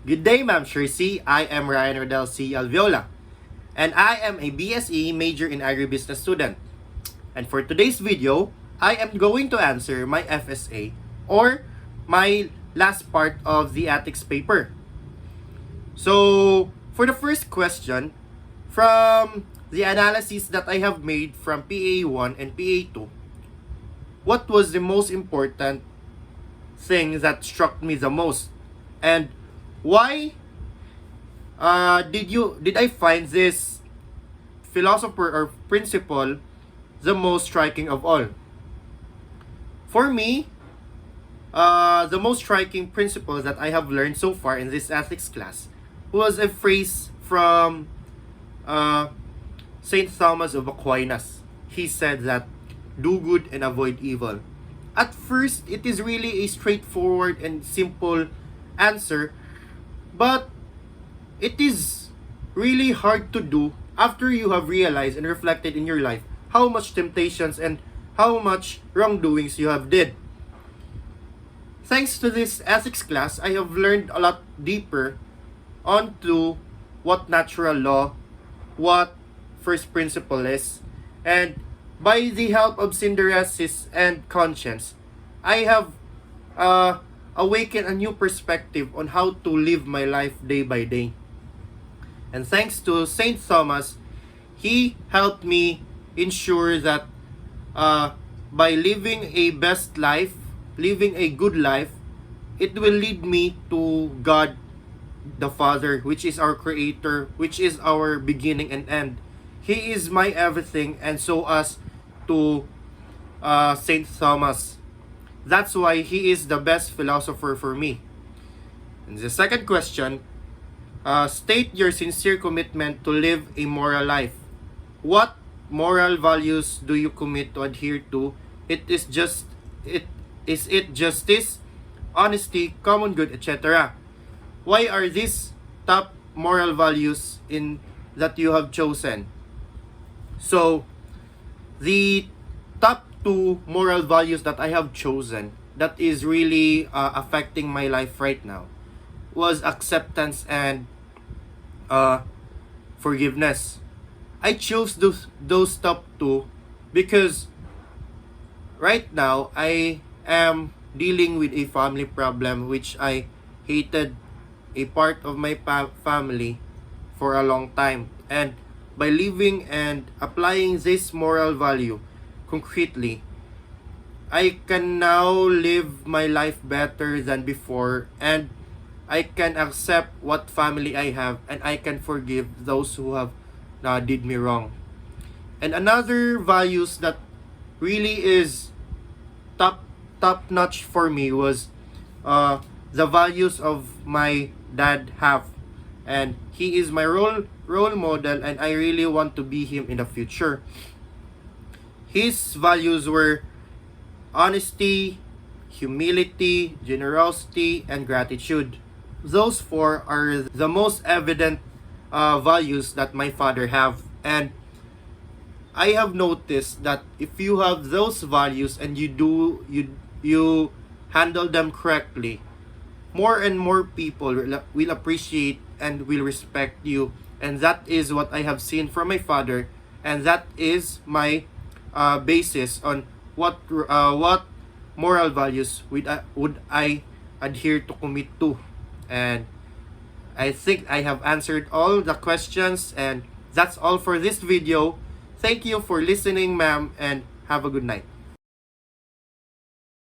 Good day, Ma'am Shircy. I am Rodel C. Alviola, and I am a BSE major in agribusiness student. And for today's video, I am going to answer my FSA or my last part of the ethics paper. So, for the first question, from the analysis that I have made from PA1 and PA2, what was the most important thing that struck me the most? And why did I find this philosopher or principle the most striking of all? For me, the most striking principle that I have learned so far in this ethics class was a phrase from Saint Thomas of Aquinas. He said that do good and avoid evil. At first, it is really a straightforward and simple answer, but it is really hard to do after you have realized and reflected in your life how much temptations and how much wrongdoings you have did. Thanks to this ethics class, I have learned a lot deeper onto what natural law, what first principle is, and by the help of synderesis and conscience, I have awakened a new perspective on how to live my life day by day. And thanks to Saint Thomas, he helped me ensure that by living a best life, living a good life, it will lead me to God the Father, which is our Creator, which is our beginning and end. He is my everything, and so as to Saint Thomas. That's why he is the best philosopher for me. And the second question, state your sincere commitment to live a moral life. What moral values do you commit to adhere to? Is it justice, honesty, common good, etc.? Why are these top moral values in that you have chosen? So, the top two moral values that I have chosen that is really affecting my life right now was acceptance and forgiveness. I chose those top two because right now I am dealing with a family problem which I hated a part of my family for a long time, and by living and applying this moral value concretely, I can now live my life better than before, and I can accept what family I have, and I can forgive those who have did me wrong. And another values that really is top notch for me was the values of my dad have, and he is my role model, and I really want to be him in the future. His values were honesty, humility, generosity, and gratitude. Those four are the most evident values that my father have, and I have noticed that if you have those values and you handle them correctly, more and more people will appreciate and will respect you, and that is what I have seen from my father, and that is my basis on what moral values would I adhere to commit to. And I think I have answered all the questions, and that's all for this video. Thank you for listening, ma'am, and have a good night.